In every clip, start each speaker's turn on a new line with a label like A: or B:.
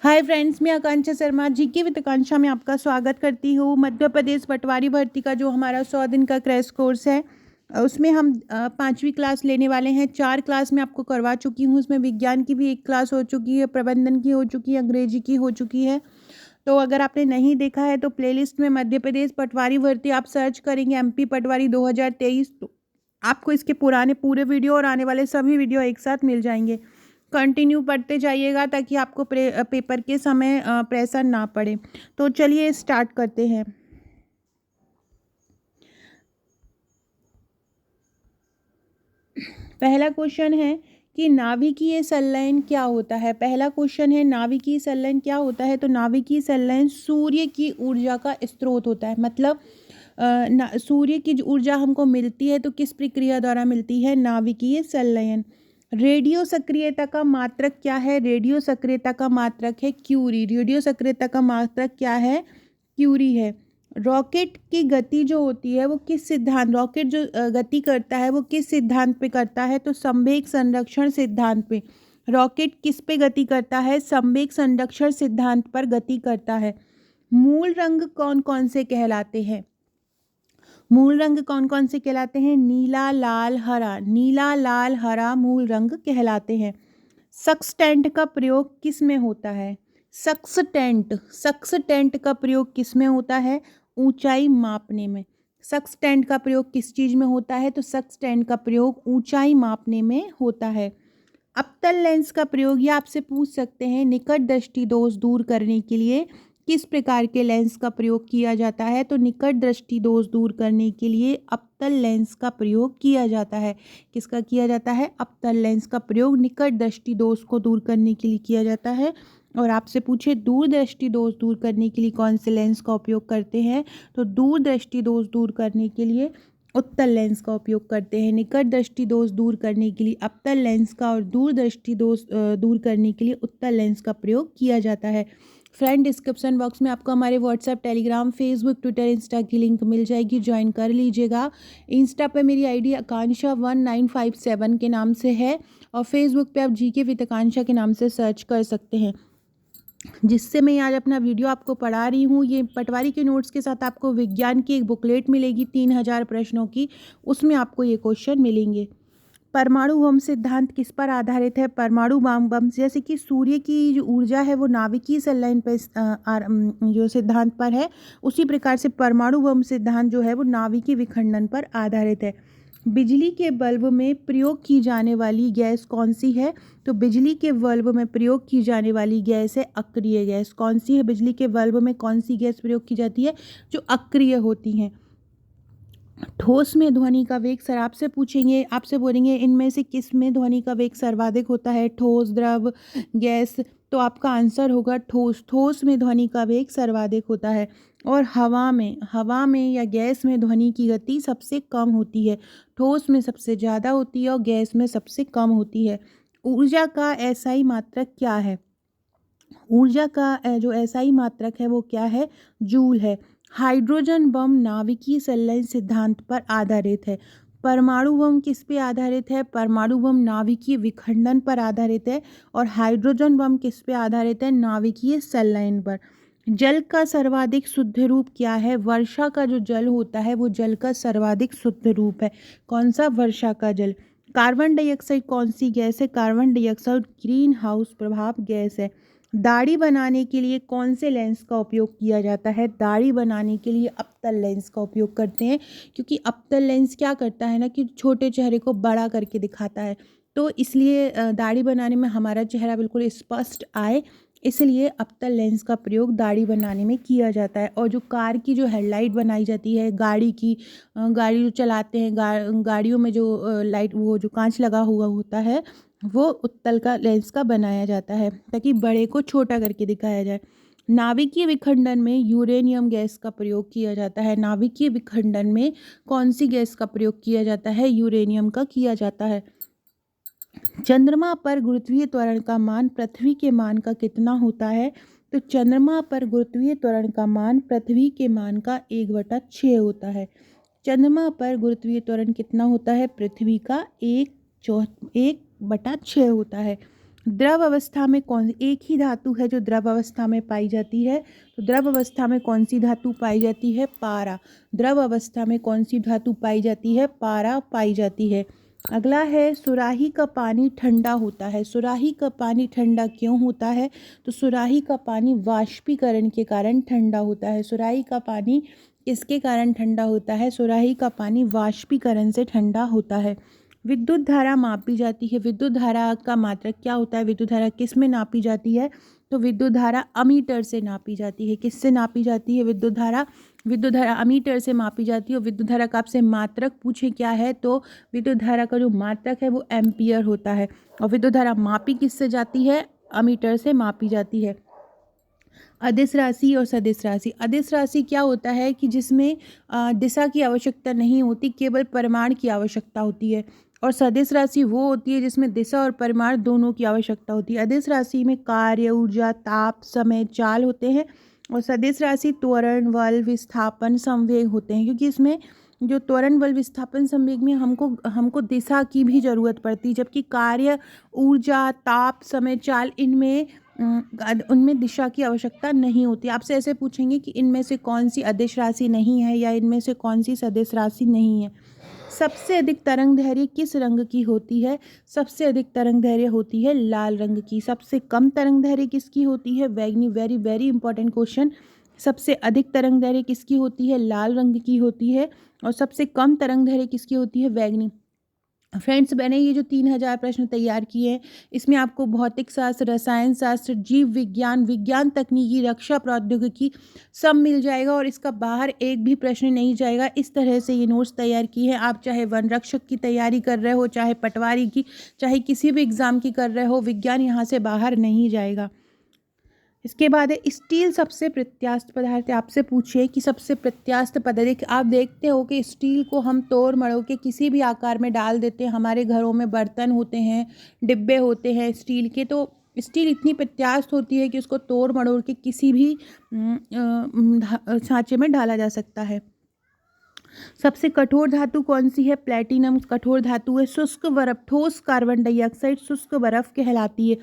A: Hi friends, मैं आकांक्षा Sharma GK with आकांक्षा में आपका स्वागत करती हूँ। मध्य प्रदेश पटवारी भर्ती का जो हमारा 100 दिन का क्रैश कोर्स है उसमें हम 5वीं क्लास लेने वाले हैं। 4 क्लास मैं आपको करवा चुकी हूँ। उसमें विज्ञान की भी 1 क्लास हो चुकी है, प्रबंधन की हो चुकी है, अंग्रेजी की हो चुकी है। तो अगर आपने नहीं देखा है तो प्लेलिस्ट में मध्य प्रदेश पटवारी भर्ती आप सर्च करेंगे MP पटवारी 2023 तो आपको इसके पुराने पूरे वीडियो और आने वाले सभी वीडियो एक साथ मिल जाएंगे। कंटिन्यू पढ़ते जाइएगा ताकि आपको पेपर के समय प्रेशर ना पड़े। तो चलिए स्टार्ट करते हैं। पहला क्वेश्चन है कि नाभिकीय संलयन क्या होता है। पहला क्वेश्चन है नाभिकीय संलयन क्या होता है। तो नाभिकीय संलयन सूर्य की ऊर्जा का स्रोत होता है। मतलब सूर्य की जो ऊर्जा हमको मिलती है तो किस प्रक्रिया द्वारा मिलती है, नाभिकीय संलयन। रेडियो सक्रियता का मात्रक क्या है। रेडियो सक्रियता का मात्रक है क्यूरी। रेडियो सक्रियता का मात्रक क्या है, क्यूरी है। रॉकेट की गति जो होती है वो किस सिद्धांत, रॉकेट जो गति करता है वो किस सिद्धांत पे करता है। तो संवेग संरक्षण सिद्धांत पे। रॉकेट किस पे गति करता है, संवेग संरक्षण सिद्धांत पर गति करता है। मूल रंग कौन कौन से कहलाते हैं। मूल रंग कौन कौन से कहलाते हैं, नीला, लाल, हरा। नीला, लाल, हरा मूल रंग कहलाते हैं। सक्सटेंट का प्रयोग किस में होता है। सक्सटेंट का प्रयोग किस में होता है, ऊंचाई मापने में। सक्सटेंट का प्रयोग किस चीज में होता है, तो सक्सटेंट का प्रयोग ऊंचाई मापने में होता है। अवतल लेंस का प्रयोग ये आपसे पूछ सकते हैं, निकट दृष्टि दोष दूर करने के लिए किस प्रकार के लेंस का प्रयोग किया जाता है। तो निकट दृष्टि दोष दूर करने के लिए अवतल लेंस का प्रयोग किया जाता है। किसका किया जाता है, अवतल लेंस का प्रयोग निकट दृष्टि दोष को दूर करने के लिए किया जाता है। और आपसे पूछे दूर दृष्टि दोष दूर करने के लिए कौन से लेंस का उपयोग करते हैं, तो दूर दृष्टि दोष दूर करने के लिए उत्तल लेंस का उपयोग करते हैं। निकट दृष्टि दोष दूर करने के लिए अवतल लेंस का और दूर दृष्टि दोष दूर करने के लिए उत्तल लेंस का प्रयोग किया जाता है। फ्रेंड, डिस्क्रिप्शन बॉक्स में आपको हमारे WhatsApp, Telegram, Facebook, Twitter, Insta की लिंक मिल जाएगी, ज्वाइन कर लीजिएगा। इंस्टा पे मेरी आईडी आकांक्षा 1957 के नाम से है और फेसबुक पे आप जीके विद आकांक्षा के नाम से सर्च कर सकते हैं। जिससे मैं आज अपना वीडियो आपको पढ़ा रही हूँ, ये पटवारी के नोट्स के साथ आपको विज्ञान की एक बुकलेट मिलेगी 3000 प्रश्नों की, उसमें आपको ये क्वेश्चन मिलेंगे। परमाणु बम सिद्धांत किस पर आधारित है। परमाणु बम जैसे कि सूर्य की जो ऊर्जा है वो नाभिकीय संलयन पर जो सिद्धांत पर है, उसी प्रकार से परमाणु बम सिद्धांत जो है वो नाभिकीय विखंडन पर आधारित है। बिजली के बल्ब में प्रयोग की जाने वाली गैस कौन सी है। तो बिजली के बल्ब में प्रयोग की जाने वाली गैस है अक्रिय गैस। कौन सी है, बिजली के बल्ब में कौन सी गैस प्रयोग की जाती है, जो अक्रिय होती हैं। ठोस में ध्वनि का वेग, सर आपसे पूछेंगे, आपसे बोलेंगे इनमें से किस में ध्वनि का वेग सर्वाधिक होता है, ठोस, द्रव, गैस। तो आपका आंसर होगा ठोस। ठोस में ध्वनि का वेग सर्वाधिक होता है। और हवा में या गैस में ध्वनि की गति सबसे कम होती है। ठोस में सबसे ज़्यादा होती है और गैस में सबसे कम होती है। ऊर्जा का एसआई मात्रक क्या है। ऊर्जा का जो एसआई मात्रक है वो क्या है, जूल है। हाइड्रोजन बम नाभिकीय संलयन सिद्धांत पर आधारित है। परमाणु बम किस पे आधारित है, परमाणु बम नाभिकीय विखंडन पर आधारित है। और हाइड्रोजन बम किस पे आधारित है, नाभिकीय संलयन पर। जल का सर्वाधिक शुद्ध रूप क्या है। वर्षा का जो जल होता है वो जल का सर्वाधिक शुद्ध रूप है। कौन सा, वर्षा का जल। कार्बन डाइऑक्साइड कौन सी गैस है, कार्बन डाइऑक्साइड ग्रीन हाउस प्रभाव गैस है। दाढ़ी बनाने के लिए कौन से लेंस का उपयोग किया जाता है। दाढ़ी बनाने के लिए अवतल लेंस का उपयोग करते हैं, क्योंकि अवतल लेंस क्या करता है ना कि छोटे चेहरे को बड़ा करके दिखाता है। तो इसलिए दाढ़ी बनाने में हमारा चेहरा बिल्कुल स्पष्ट आए, इसलिए अवतल लेंस का प्रयोग दाढ़ी बनाने में किया जाता है। और जो कार की जो हेडलाइट बनाई जाती है, गाड़ी की, गाड़ी जो चलाते हैं, गाड़ियों में जो लाइट, वो जो कांच लगा हुआ होता है, वो उत्तल का लेंस का बनाया जाता है ताकि बड़े को छोटा करके दिखाया जाए। नाभिकीय विखंडन में यूरेनियम गैस का प्रयोग किया जाता है। नाभिकीय विखंडन में कौन सी गैस का प्रयोग किया जाता है, यूरेनियम का किया जाता है। चंद्रमा पर गुरुत्वीय त्वरण का मान पृथ्वी के मान का कितना होता है। तो चंद्रमा पर गुरुत्वीय त्वरण का मान पृथ्वी के मान का 1/6 होता है। चंद्रमा पर गुरुत्वीय त्वरण कितना होता है, पृथ्वी का 1/6 होता है। द्रव अवस्था में कौन, एक ही धातु है जो द्रव अवस्था में पाई जाती है, तो द्रव अवस्था में कौन सी धातु पाई जाती है? पारा। द्रव अवस्था में कौन सी धातु पाई जाती है? पारा पाई जाती है। अगला है, सुराही का पानी ठंडा होता है। सुराही का पानी ठंडा क्यों होता है? तो सुराही का पानी वाष्पीकरण के कारण ठंडा होता है। सुराही का पानी किसके कारण ठंडा होता है? सुराही का पानी वाष्पीकरण से ठंडा होता है। विद्युत धारा मापी जाती है। विद्युत धारा का मात्रक क्या होता है? विद्युत धारा किस में नापी जाती है? तो विद्युत धारा अमीटर से नापी जाती है। किससे नापी जाती है विद्युत धारा? विद्युत धारा अमीटर से मापी जाती है। और विद्युत धारा का आपसे मात्रक पूछे क्या है, तो विद्युत धारा का जो मात्रक है वो एम्पियर होता है। और विद्युत धारा मापी किससे जाती है? अमीटर से मापी जाती है। अदिश राशि और सदिश राशि। अदिश राशि क्या होता है कि जिसमें दिशा की आवश्यकता नहीं होती, केवल परिमाण की आवश्यकता होती है। और सदिश राशि वो होती है जिसमें दिशा और परिमाण दोनों की आवश्यकता होती है। अदिश राशि में कार्य, ऊर्जा, ताप, समय, चाल होते हैं। और सदिश राशि त्वरण, बल, विस्थापन, संवेग होते हैं। क्योंकि इसमें जो त्वरण, बल, विस्थापन, संवेग में हमको दिशा की भी ज़रूरत पड़ती है, जबकि कार्य, ऊर्जा, ताप, समय, चाल उनमें दिशा की आवश्यकता नहीं होती। आपसे ऐसे पूछेंगे कि इनमें से कौन सी अदिश राशि नहीं है या इनमें से कौन सी सदिश राशि नहीं है। सबसे अधिक तरंग दैर्घ्य किस रंग की होती है? सबसे अधिक तरंग दैर्घ्य होती है लाल रंग की। सबसे कम तरंग दैर्घ्य किसकी होती है? बैगनी। Very very important question. सबसे अधिक तरंग दैर्घ्य किसकी होती है? लाल रंग की होती है। और सबसे कम तरंग दैर्घ्य किसकी होती है? बैगनी। फ्रेंड्स, मैंने ये जो 3000 प्रश्न तैयार किए हैं, इसमें आपको भौतिक शास्त्र, रसायन शास्त्र, जीव विज्ञान, विज्ञान तकनीकी, रक्षा प्रौद्योगिकी सब मिल जाएगा। और इसका बाहर एक भी प्रश्न नहीं जाएगा। इस तरह से ये नोट्स तैयार किए हैं। आप चाहे वन रक्षक की तैयारी कर रहे हो, चाहे पटवारी की, चाहे किसी भी एग्ज़ाम की कर रहे हो, विज्ञान यहाँ से बाहर नहीं जाएगा। इसके बाद है स्टील सबसे प्रत्यास्थ पदार्थ है। आपसे पूछिए कि सबसे प्रत्यास्थ पदार्थ, आप देखते हो कि स्टील को हम तोड़ मड़ोड़ के किसी भी आकार में डाल देते हैं। हमारे घरों में बर्तन होते हैं, डिब्बे होते हैं स्टील के, तो स्टील इतनी प्रत्यास्थ होती है कि उसको तोड़ मड़ोड़ के किसी भी सांचे में डाला जा सकता है। सबसे कठोर धातु कौन सी है? प्लैटिनम कठोर धातु है। शुष्क बर्फ, ठोस कार्बन डाइऑक्साइड शुष्क बर्फ कहलाती है।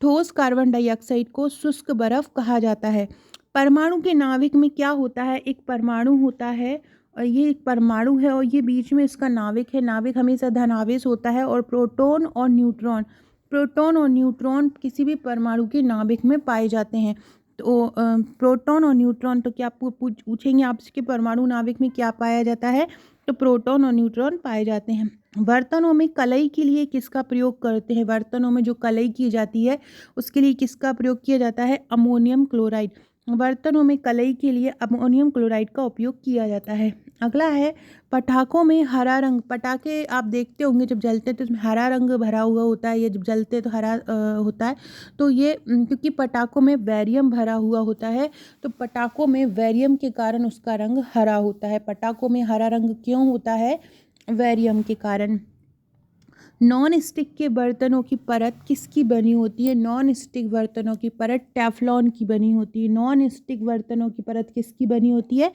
A: ठोस कार्बन डाइऑक्साइड को शुष्क बर्फ कहा जाता है। परमाणु के नाभिक में क्या होता है? एक परमाणु होता है, और ये एक परमाणु है और ये बीच में इसका नाभिक है। नाभिक हमेशा धनावेश होता है। और प्रोटॉन और न्यूट्रॉन किसी भी परमाणु के नाभिक में पाए जाते हैं। तो प्रोटॉन और न्यूट्रॉन, तो क्या आप पूछेंगे आपके परमाणु नाभिक में क्या पाया जाता है? तो प्रोटॉन और न्यूट्रॉन पाए जाते हैं। बर्तनों में कलई के लिए किसका प्रयोग करते हैं? बर्तनों में जो कलई की जाती है उसके लिए किसका प्रयोग किया जाता है? Ammonium chloride. बर्तनों में कलई के लिए अमोनियम क्लोराइड का उपयोग किया जाता है। अगला है, पटाखों में हरा रंग। पटाखे आप देखते होंगे जब जलते हैं तो उसमें हरा रंग भरा हुआ होता है, या जब जलते हैं तो हरा होता है। तो ये क्योंकि पटाखों में बैरियम भरा हुआ होता है, तो पटाखों में बैरियम के कारण उसका रंग हरा होता है। पटाखों में हरा रंग क्यों होता है? बैरियम के कारण। नॉन स्टिक के बर्तनों की परत किसकी बनी होती है? नॉन स्टिक बर्तनों की परत टेफ्लॉन की बनी होती है। नॉन स्टिक बर्तनों की परत किसकी बनी होती है?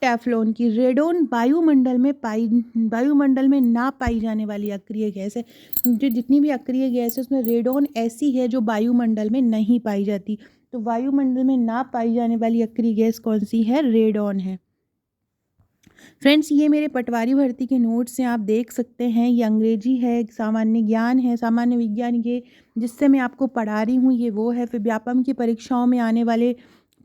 A: टेफ्लॉन की। रेडोन वायुमंडल में ना पाई जाने वाली अक्रिय गैस है। जो जितनी भी अक्रिय गैस है उसमें रेडोन ऐसी है जो वायुमंडल में नहीं पाई जाती। तो वायुमंडल में ना पाई जाने वाली अक्रिय गैस कौन सी है? रेडोन है। फ्रेंड्स, ये मेरे पटवारी भर्ती के नोट्स हैं, आप देख सकते हैं। ये अंग्रेजी है, सामान्य ज्ञान है, सामान्य विज्ञान, ये जिससे मैं आपको पढ़ा रही हूँ ये वो है। फिर व्यापम की परीक्षाओं में आने वाले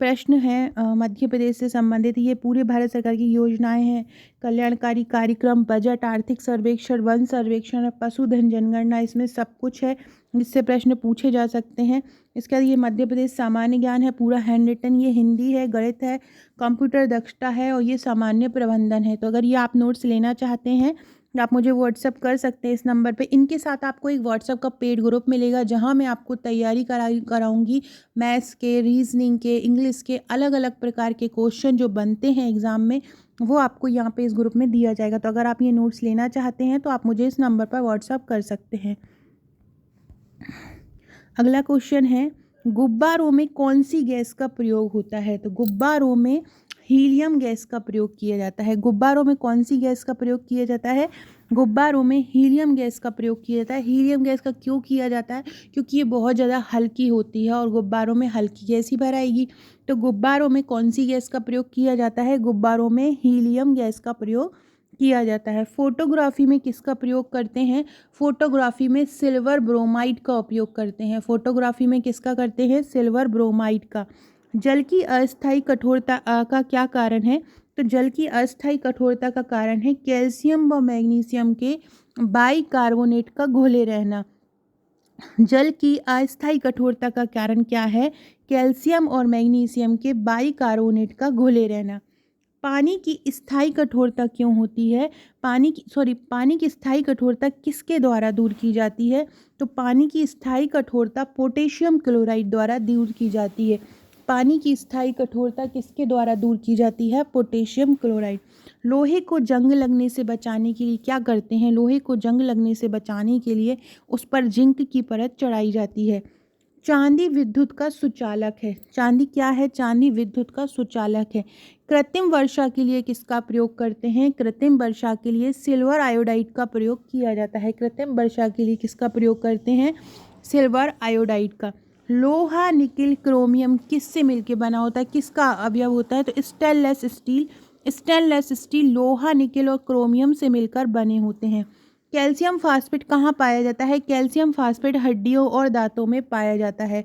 A: प्रश्न हैं मध्य प्रदेश से संबंधित। ये पूरे भारत सरकार की योजनाएं हैं, कल्याणकारी कार्यक्रम, बजट, आर्थिक सर्वेक्षण, वन सर्वेक्षण, पशुधन जनगणना, इसमें सब कुछ है जिससे प्रश्न पूछे जा सकते हैं। इसके बाद ये मध्य प्रदेश सामान्य ज्ञान है, पूरा हैंड रिटन। ये हिंदी है, गणित है, कंप्यूटर दक्षता है, और ये सामान्य प्रबंधन है। तो अगर ये आप नोट्स लेना चाहते हैं तो आप मुझे व्हाट्सअप कर सकते हैं इस नंबर पे। इनके साथ आपको एक व्हाट्सअप का पेड ग्रुप मिलेगा जहां मैं आपको तैयारी कराऊंगी मैथ्स के, रीजनिंग के, इंग्लिश के, अलग अलग प्रकार के क्वेश्चन जो बनते हैं एग्ज़ाम में, वो आपको यहाँ पे इस ग्रुप में दिया जाएगा। तो अगर आप ये नोट्स लेना चाहते हैं तो आप मुझे इस नंबर पर व्हाट्सअप कर सकते हैं। अगला क्वेश्चन है, गुब्बारों में कौन सी गैस का प्रयोग होता है? तो गुब्बारों में हीलियम गैस का प्रयोग किया जाता है। गुब्बारों में कौन सी गैस का प्रयोग किया जाता है? गुब्बारों में हीलियम गैस का प्रयोग किया जाता है। हीलियम गैस का क्यों किया जाता है? क्योंकि ये बहुत ज़्यादा हल्की होती है और गुब्बारों में हल्की गैस ही भराएगी। तो गुब्बारों में कौन सी गैस का प्रयोग किया जाता है? गुब्बारों में हीलियम गैस का प्रयोग किया जाता है। फोटोग्राफी में किसका प्रयोग करते हैं? फोटोग्राफी में सिल्वर ब्रोमाइड का उपयोग करते हैं। फोटोग्राफी में किसका करते हैं? सिल्वर ब्रोमाइड का। जल की अस्थायी कठोरता का क्या कारण है? तो जल की अस्थायी कठोरता का कारण है कैल्शियम व मैग्नीशियम के बाइकार्बोनेट का घुले रहना। जल की अस्थायी कठोरता का कारण क्या है? कैल्शियम और मैग्नीशियम के बाइकार्बोनेट का घुले रहना। पानी की स्थायी कठोरता क्यों होती है? पानी की स्थायी कठोरता किसके द्वारा दूर की जाती है? तो पानी की स्थायी कठोरता पोटेशियम क्लोराइड द्वारा दूर की जाती है। पानी की स्थायी कठोरता किसके द्वारा दूर की जाती है? Potassium chloride. लोहे को जंग लगने से बचाने के लिए क्या करते हैं? लोहे को जंग लगने से बचाने के लिए उस पर जिंक की परत चढ़ाई जाती है। चांदी विद्युत का सुचालक है। चांदी क्या है? चांदी विद्युत का सुचालक है। कृत्रिम वर्षा के लिए किसका प्रयोग करते हैं? कृत्रिम वर्षा के लिए सिल्वर आयोडाइड का प्रयोग किया जाता है। कृत्रिम वर्षा के लिए किसका प्रयोग करते हैं? सिल्वर आयोडाइड का। लोहा निकिल क्रोमियम किससे मिलकर बना होता है? किसका अवयव होता है? तो स्टेनलेस स्टील। स्टेनलेस स्टील लोहा निकिल और क्रोमियम से मिलकर बने होते हैं। कैल्शियम फास्फेट कहाँ पाया जाता है? कैल्शियम फास्फेट हड्डियों और दांतों में पाया जाता है।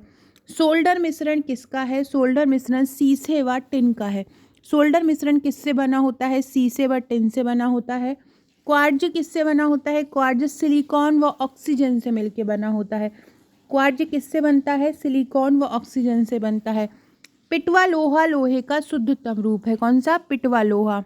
A: सोल्डर मिश्रण किसका है? सोल्डर मिश्रण सीसे व टिन का है। सोल्डर मिश्रण किससे बना होता है? सीसे व टिन से बना होता है। क्वार्ज किससे बना होता है? क्वार्ज सिलिकॉन व ऑक्सीजन से मिलकर बना होता है। क्वार्ज किससे बनता है? सिलिकॉन व ऑक्सीजन से बनता है। पिटवा लोहा लोहे का शुद्धतम रूप है। कौन सा? पिटवा लोहा।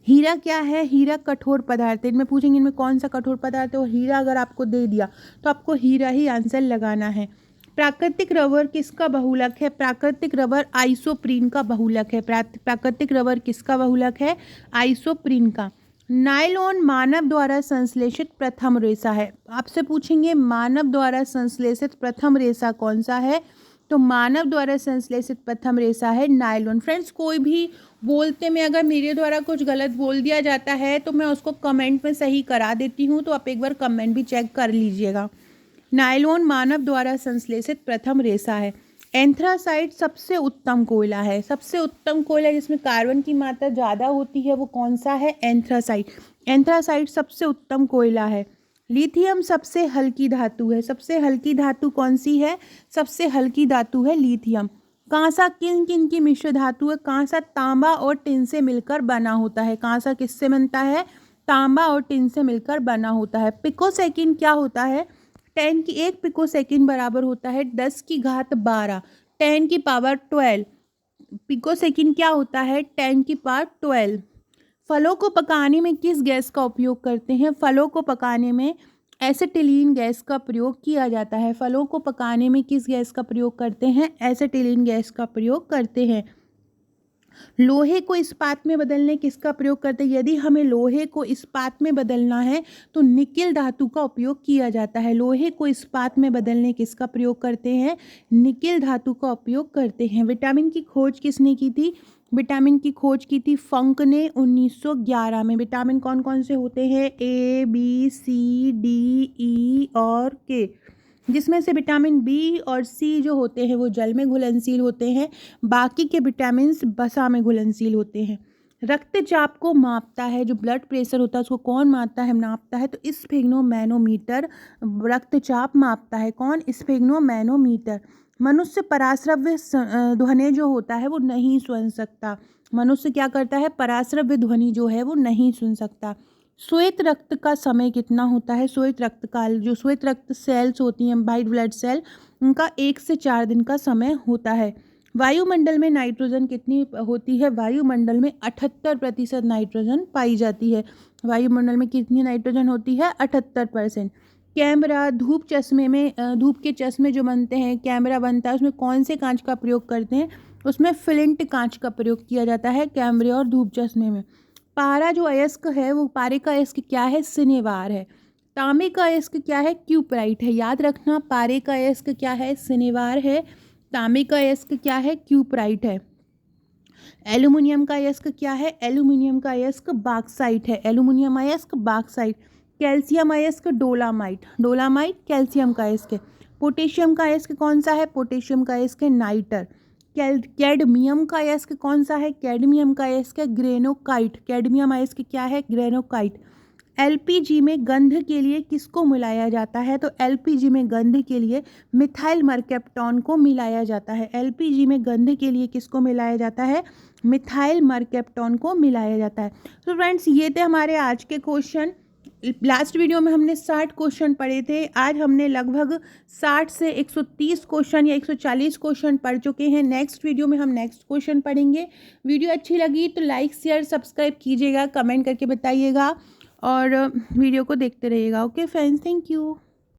A: हीरा क्या है? हीरा कठोर पदार्थ है। इनमें पूछेंगे इनमें कौन सा कठोर पदार्थ है, और हीरा अगर आपको दे दिया तो आपको हीरा ही आंसर लगाना है। प्राकृतिक रबर किसका बहुलक है? प्राकृतिक रबर आइसोप्रीन का बहुलक है। प्राकृतिक रबर किसका बहुलक है? आइसोप्रीन का। नायलॉन मानव द्वारा संश्लेषित प्रथम रेशा है। आपसे पूछेंगे मानव द्वारा संश्लेषित प्रथम रेशा कौन सा है? तो मानव द्वारा संश्लेषित प्रथम रेशा है नायलॉन। फ्रेंड्स, कोई भी बोलते में अगर मेरे द्वारा कुछ गलत बोल दिया जाता है तो मैं उसको कमेंट में सही करा देती हूँ, तो आप एक बार कमेंट भी चेक कर लीजिएगा। नायलॉन मानव द्वारा संश्लेषित प्रथम रेशा है। एंथ्रासाइट सबसे उत्तम कोयला है। सबसे उत्तम कोयला जिसमें कार्बन की मात्रा ज़्यादा होती है वो कौन सा है? एंथ्रासाइट। एंथ्रासाइट सबसे उत्तम कोयला है। लिथियम सबसे हल्की धातु है। सबसे हल्की धातु कौन सी है? सबसे हल्की धातु है लिथियम। कांसा किन किन की मिश्र धातु है? कांसा तांबा और टिन से मिलकर बना होता है। कांसा किससे बनता है? तांबा और टिन से मिलकर बना होता है। पिकोसेकंड क्या होता है? 10 की 1 पिकोसेकंड बराबर होता है 10 की घात 12, 10 की पावर 12। पिकोसेकंड क्या होता है? 10 की पावर 12। फलों को पकाने में किस गैस का उपयोग करते हैं? फलों को पकाने में एसिटिलीन गैस का प्रयोग किया जाता है। फलों को पकाने में किस गैस का प्रयोग करते हैं? एसिटिलीन गैस का प्रयोग करते हैं। लोहे को इस्पात में बदलने किसका प्रयोग करते हैं? यदि हमें लोहे को इस्पात में बदलना है तो निकिल धातु का उपयोग किया जाता है। लोहे को इस्पात में बदलने किसका प्रयोग करते हैं? निकिल धातु का उपयोग करते हैं। विटामिन की खोज किसने की थी? विटामिन की खोज की थी फंक ने 1911 में। विटामिन कौन कौन से होते हैं? A, B, C, D, E और K, जिसमें से विटामिन बी और सी जो होते हैं वो जल में घुलनशील होते हैं, बाकी के विटामिन्स वसा में घुलनशील होते हैं। रक्तचाप को मापता है, जो ब्लड प्रेशर होता है उसको कौन मापता है, नापता है? तो स्फिग्नोमैनोमीटर रक्तचाप मापता है। कौन? स्फिग्नोमैनोमीटर। मनुष्य पराश्रव्य ध्वनि जो होता है वो नहीं सुन सकता। मनुष्य क्या करता है? पराश्रव्य ध्वनि जो है वो नहीं सुन सकता। श्वेत रक्त का समय कितना होता है? श्वेत रक्त काल, जो श्वेत रक्त सेल्स होती हैं, वाइट ब्लड सेल, उनका 1 से 4 दिन का समय होता है। वायुमंडल में नाइट्रोजन कितनी होती है? वायुमंडल में 78% नाइट्रोजन पाई जाती है। वायुमंडल में कितनी नाइट्रोजन होती है? 78%। कैमरा, धूप चश्मे में, धूप के चश्मे जो बनते हैं, कैमरा बनता है, उसमें कौन से कांच का प्रयोग करते हैं? उसमें फ्लिंट कांच का प्रयोग किया जाता है कैमरे और धूप चश्मे में। पारा जो अयस्क है वो, पारे का अयस्क क्या है? सिनेवार है। तांबे का अयस्क क्या है? क्यूपराइट है। याद रखना, पारे का अयस्क क्या है? सिनेवार है। तांबे का अयस्क क्या है? क्यूपराइट है। एल्यूमिनियम का अयस्क क्या है? एल्यूमिनियम का अयस्क बॉक्साइट है। एल्यूमिनियम अयस्क बॉक्साइट। कैल्शियम अयस्क डोलामाइट। डोलामाइट कैल्शियम का अयस्क है। पोटेशियम का अयस्क कौन सा है? पोटेशियम का अयस्क है नाइटर। कैडमियम का अयस्क कौन सा है? कैडमियम का अयस्क है ग्रेनोकाइट। कैडमियम अयस्क क्या है? ग्रेनोकाइट। एलपीजी में गंध के लिए किसको मिलाया जाता है? तो एलपीजी में गंध के लिए मिथाइल मरकैप्टॉन को मिलाया जाता है। एलपीजी में गंध के लिए किसको मिलाया जाता है? मिथाइल मरकैप्टॉन को मिलाया जाता है। तो फ्रेंड्स, ये थे हमारे आज के क्वेश्चन। लास्ट वीडियो में हमने 60 क्वेश्चन पढ़े थे। आज हमने लगभग 60 से 130 क्वेश्चन या 140 क्वेश्चन पढ़ चुके हैं। नेक्स्ट वीडियो में हम नेक्स्ट क्वेश्चन पढ़ेंगे। वीडियो अच्छी लगी तो लाइक शेयर सब्सक्राइब कीजिएगा, कमेंट करके बताइएगा और वीडियो को देखते रहिएगा। Okay friends, thank you.